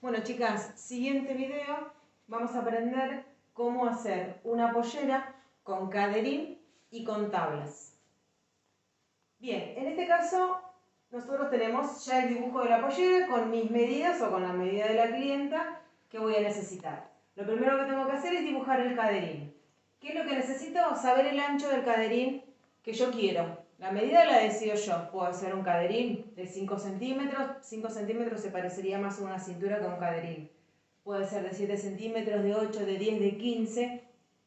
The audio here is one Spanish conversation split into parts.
Bueno, chicas, siguiente video vamos a aprender cómo hacer una pollera con caderín y con tablas. Bien, en este caso nosotros tenemos ya el dibujo de la pollera con mis medidas o con la medida de la clienta que voy a necesitar. Lo primero que tengo que hacer es dibujar el caderín. ¿Qué es lo que necesito? Saber el ancho del caderín que yo quiero. La medida la decido yo. Puedo hacer un caderín de 5 centímetros. 5 centímetros se parecería más a una cintura que a un caderín. Puede ser de 7 centímetros, de 8, de 10, de 15.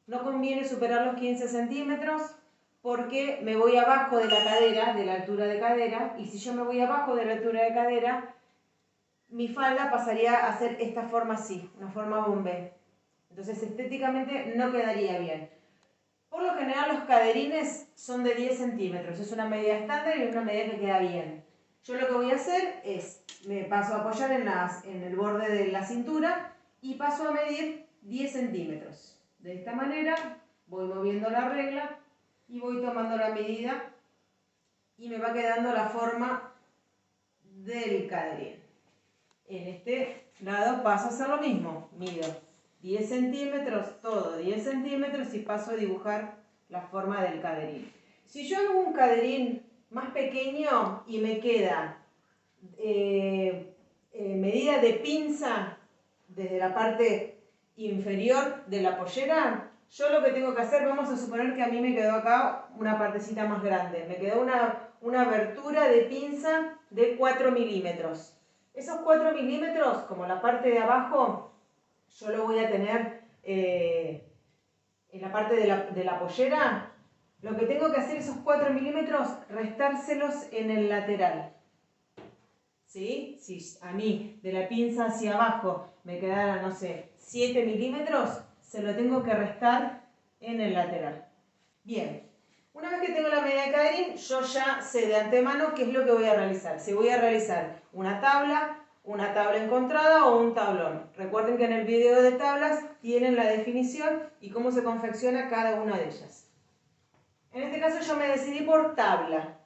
No conviene superar los 15 centímetros porque me voy abajo de la cadera, de la altura de cadera. Y si yo me voy abajo de la altura de cadera, mi falda pasaría a ser esta forma así, una forma bombé. Entonces estéticamente no quedaría bien. Por lo general los caderines son de 10 centímetros, es una medida estándar y una medida que queda bien. Yo lo que voy a hacer es, me paso a apoyar en el borde de la cintura y paso a medir 10 centímetros. De esta manera voy moviendo la regla y voy tomando la medida y me va quedando la forma del caderín. En este lado paso a hacer lo mismo, mido 10 centímetros, todo 10 centímetros y paso a dibujar la forma del caderín. Si yo hago un caderín más pequeño y me queda medida de pinza desde la parte inferior de la pollera, yo lo que tengo que hacer, vamos a suponer que a mí me quedó acá una partecita más grande, me quedó una abertura de pinza de 4 milímetros. Esos 4 milímetros, como la parte de abajo, yo lo voy a tener en la parte de la pollera. Lo que tengo que hacer esos 4 milímetros, restárselos en el lateral. ¿Sí? Si a mí de la pinza hacia abajo me quedaran, no sé, 7 milímetros, se lo tengo que restar en el lateral. Bien, una vez que tengo la medida de caderín, yo ya sé de antemano qué es lo que voy a realizar. Si voy a realizar una tabla encontrada o un tablón. Recuerden que en el video de tablas tienen la definición y cómo se confecciona cada una de ellas. En este caso yo me decidí por tabla.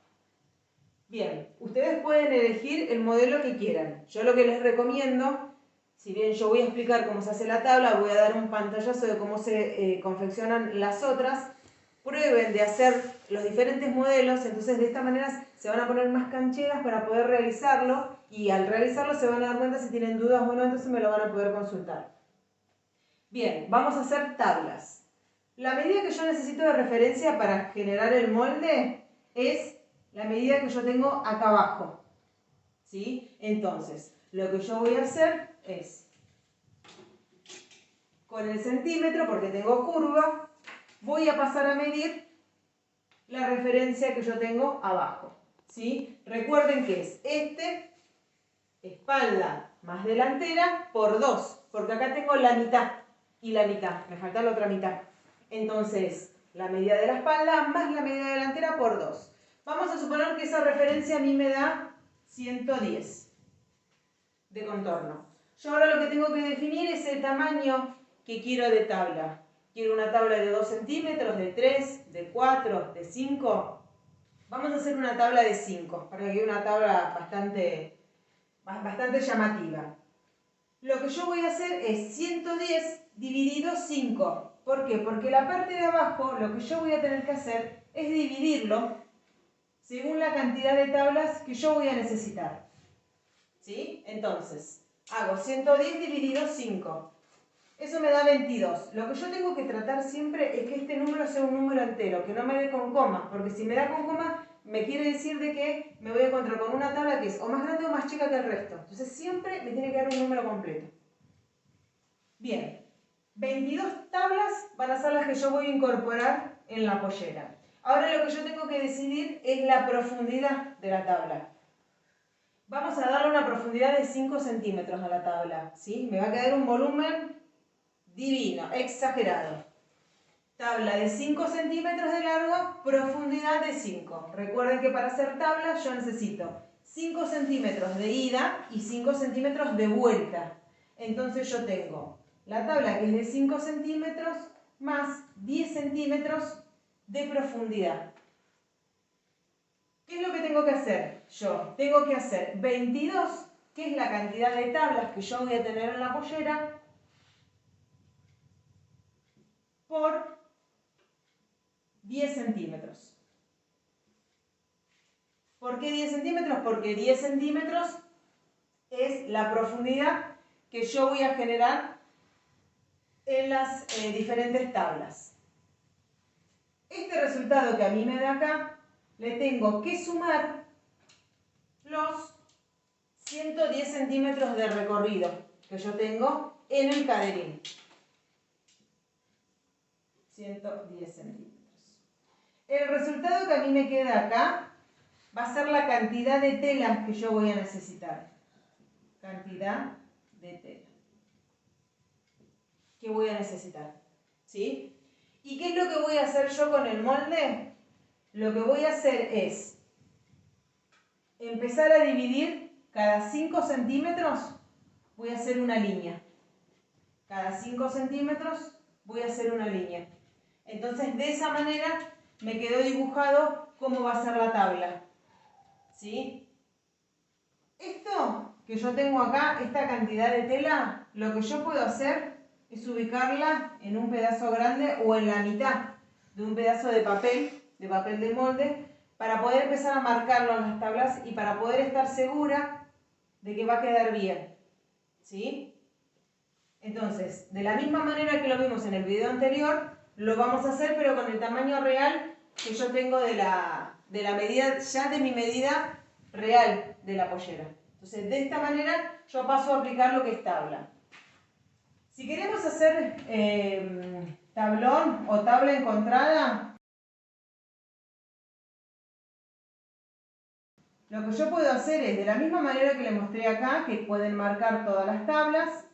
Bien, ustedes pueden elegir el modelo que quieran. Yo lo que les recomiendo, si bien yo voy a explicar cómo se hace la tabla, voy a dar un pantallazo de cómo se confeccionan las otras. Prueben de hacer los diferentes modelos, entonces de esta manera se van a poner más cancheras para poder realizarlo y al realizarlo se van a dar cuenta si tienen dudas o no, entonces me lo van a poder consultar. Bien, vamos a hacer tablas. La medida que yo necesito de referencia para generar el molde es la medida que yo tengo acá abajo. ¿Sí? Entonces, lo que yo voy a hacer es, con el centímetro, porque tengo curva, voy a pasar a medir la referencia que yo tengo abajo. ¿Sí? Recuerden que es espalda más delantera por 2, porque acá tengo la mitad y la mitad, me falta la otra mitad. Entonces, la medida de la espalda más la medida delantera por 2. Vamos a suponer que esa referencia a mí me da 110 de contorno. Yo ahora lo que tengo que definir es el tamaño que quiero de tabla. Quiero una tabla de 2 centímetros, de 3, de 4, de 5. Vamos a hacer una tabla de 5, para que quede una tabla bastante llamativa. Lo que yo voy a hacer es 110 dividido 5. ¿Por qué? Porque la parte de abajo, lo que yo voy a tener que hacer es dividirlo según la cantidad de tablas que yo voy a necesitar. ¿Sí? Entonces, hago 110 dividido 5. Eso me da 22. Lo que yo tengo que tratar siempre es que este número sea un número entero, que no me dé con comas, porque si me da con comas, me quiere decir de que me voy a encontrar con una tabla que es o más grande o más chica que el resto. Entonces siempre me tiene que dar un número completo. Bien, 22 tablas van a ser las que yo voy a incorporar en la pollera. Ahora lo que yo tengo que decidir es la profundidad de la tabla. Vamos a darle una profundidad de 5 centímetros a la tabla, ¿sí? Me va a quedar un volumen divino, exagerado. Tabla de 5 centímetros de largo, profundidad de 5. Recuerden que para hacer tablas yo necesito 5 centímetros de ida y 5 centímetros de vuelta. Entonces yo tengo la tabla que es de 5 centímetros más 10 centímetros de profundidad. ¿Qué es lo que tengo que hacer? Yo tengo que hacer 22 que es la cantidad de tablas que yo voy a tener en la pollera, por 10 centímetros. ¿Por qué 10 centímetros? Porque 10 centímetros es la profundidad que yo voy a generar en las diferentes tablas. Este resultado que a mí me da acá, le tengo que sumar los 110 centímetros de recorrido que yo tengo en el caderín. 110 centímetros. El resultado que a mí me queda acá va a ser la cantidad de tela que yo voy a necesitar. Cantidad de tela que voy a necesitar. ¿Sí? ¿Y qué es lo que voy a hacer yo con el molde? Lo que voy a hacer es empezar a dividir cada 5 centímetros, voy a hacer una línea. Cada 5 centímetros voy a hacer una línea. Entonces, de esa manera me quedó dibujado cómo va a ser la tabla. ¿Sí? Esto que yo tengo acá, esta cantidad de tela, lo que yo puedo hacer es ubicarla en un pedazo grande o en la mitad de un pedazo de papel de molde, para poder empezar a marcarlo en las tablas y para poder estar segura de que va a quedar bien. ¿Sí? Entonces, de la misma manera que lo vimos en el video anterior, lo vamos a hacer pero con el tamaño real que yo tengo de la medida, ya de mi medida real de la pollera. Entonces, de esta manera yo paso a aplicar lo que es tabla. Si queremos hacer tablón o tabla encontrada, lo que yo puedo hacer es, de la misma manera que les mostré acá, que pueden marcar todas las tablas,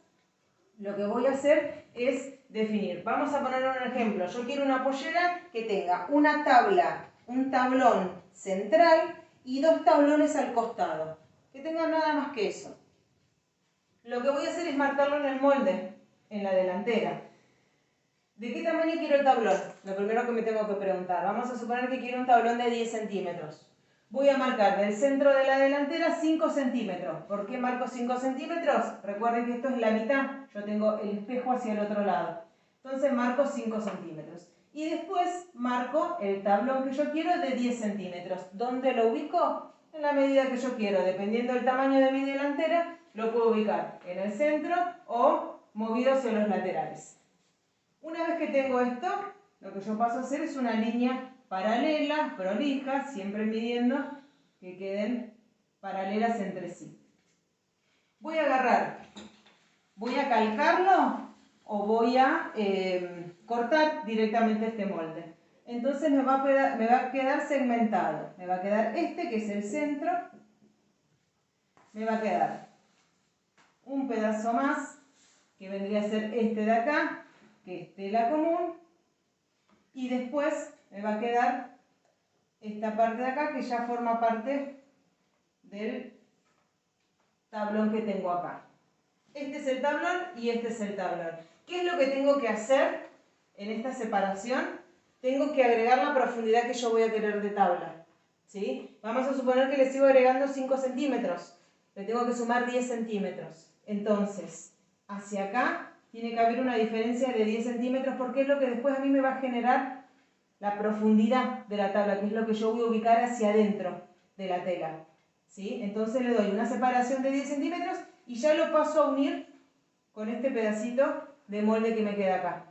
lo que voy a hacer es definir. Vamos a poner un ejemplo. Yo quiero una pollera que tenga una tabla, un tablón central y 2 tablones al costado. Que tengan nada más que eso. Lo que voy a hacer es marcarlo en el molde, en la delantera. ¿De qué tamaño quiero el tablón? Lo primero que me tengo que preguntar. Vamos a suponer que quiero un tablón de 10 centímetros. Voy a marcar del centro de la delantera 5 centímetros. ¿Por qué marco 5 centímetros? Recuerden que esto es la mitad. Yo tengo el espejo hacia el otro lado. Entonces marco 5 centímetros. Y después marco el tablón que yo quiero de 10 centímetros. ¿Dónde lo ubico? En la medida que yo quiero. Dependiendo del tamaño de mi delantera, lo puedo ubicar en el centro o movido hacia los laterales. Una vez que tengo esto, lo que yo paso a hacer es una línea paralela, prolija, siempre midiendo que queden paralelas entre sí. Voy a agarrar, voy a calcarlo o voy a cortar directamente este molde. Entonces me va a quedar segmentado. Me va a quedar este, que es el centro. Me va a quedar un pedazo más, que vendría a ser este de acá, que es tela común. Y después me va a quedar esta parte de acá, que ya forma parte del tablón que tengo acá. Este es el tablón y este es el tablón. ¿Qué es lo que tengo que hacer en esta separación? Tengo que agregar la profundidad que yo voy a querer de tabla. ¿Sí? Vamos a suponer que le sigo agregando 5 centímetros. Le tengo que sumar 10 centímetros. Entonces, hacia acá tiene que haber una diferencia de 10 centímetros, porque es lo que después a mí me va a generar la profundidad de la tabla, que es lo que yo voy a ubicar hacia adentro de la tela. ¿Sí? Entonces le doy una separación de 10 centímetros y ya lo paso a unir con este pedacito de molde que me queda acá.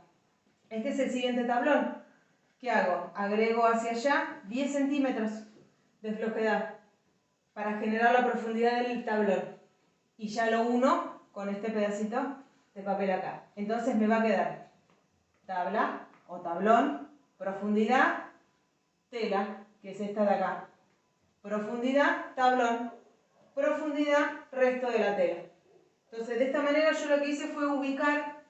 Este es el siguiente tablón. ¿Qué hago? Agrego hacia allá 10 centímetros de flojedad para generar la profundidad del tablón. Y ya lo uno con este pedacito de papel acá. Entonces me va a quedar tabla o tablón, profundidad, tela, que es esta de acá. Profundidad, tablón, profundidad, resto de la tela. Entonces, de esta manera yo lo que hice fue ubicar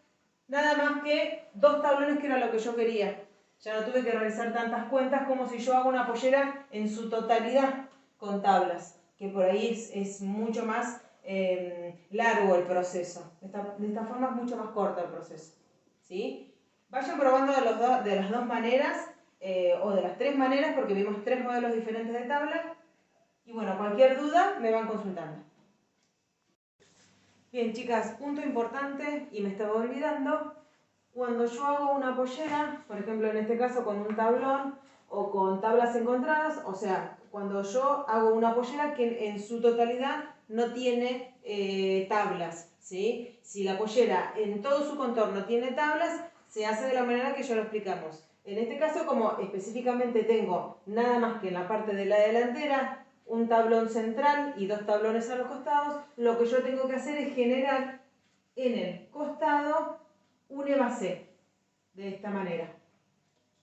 nada más que 2 tablones, que era lo que yo quería. Ya no tuve que realizar tantas cuentas como si yo hago una pollera en su totalidad con tablas, que por ahí es mucho más largo el proceso. De esta forma es mucho más corto el proceso. ¿Sí? Vayan probando de las dos maneras o de las 3 maneras, porque vimos 3 modelos diferentes de tabla. Y bueno, cualquier duda me van consultando. Bien, chicas, punto importante, y me estaba olvidando, cuando yo hago una pollera, por ejemplo en este caso con un tablón o con tablas encontradas, o sea, cuando yo hago una pollera que en su totalidad no tiene tablas, ¿sí? Si la pollera en todo su contorno tiene tablas, se hace de la manera que ya lo explicamos. En este caso, como específicamente tengo nada más que en la parte de la delantera, un tablón central y dos tablones a los costados, lo que yo tengo que hacer es generar en el costado un evasé, de esta manera.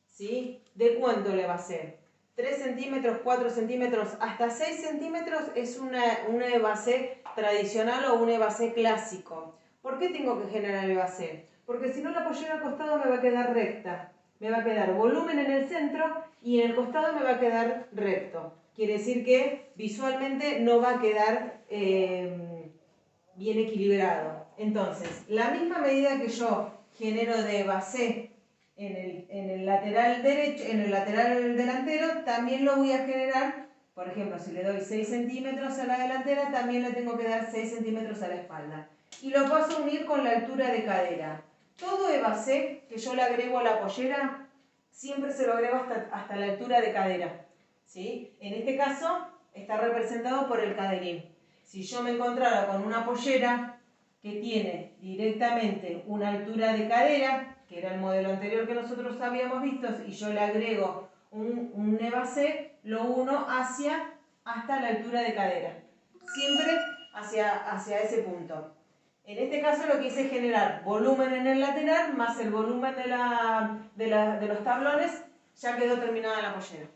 ¿Sí? ¿De cuánto le va a ser? 3 centímetros, 4 centímetros, hasta 6 centímetros es una evasé tradicional o un evasé clásico. ¿Por qué tengo que generar el evasé? Porque si no la pollera al costado me va a quedar recta. Me va a quedar volumen en el centro y en el costado me va a quedar recto. Quiere decir que visualmente no va a quedar bien equilibrado. Entonces, la misma medida que yo genero de base en el lateral derecho, en el lateral delantero, también lo voy a generar, por ejemplo, si le doy 6 centímetros a la delantera, también le tengo que dar 6 centímetros a la espalda. Y lo paso a unir con la altura de cadera. Todo evasé que yo le agrego a la pollera, siempre se lo agrego hasta la altura de cadera. ¿Sí? En este caso está representado por el caderín. Si yo me encontrara con una pollera que tiene directamente una altura de cadera, que era el modelo anterior que nosotros habíamos visto, y yo le agrego un evasé, lo uno hasta la altura de cadera. Siempre hacia ese punto. En este caso lo que hice es generar volumen en el lateral más el volumen de los tablones, ya quedó terminada la pollera.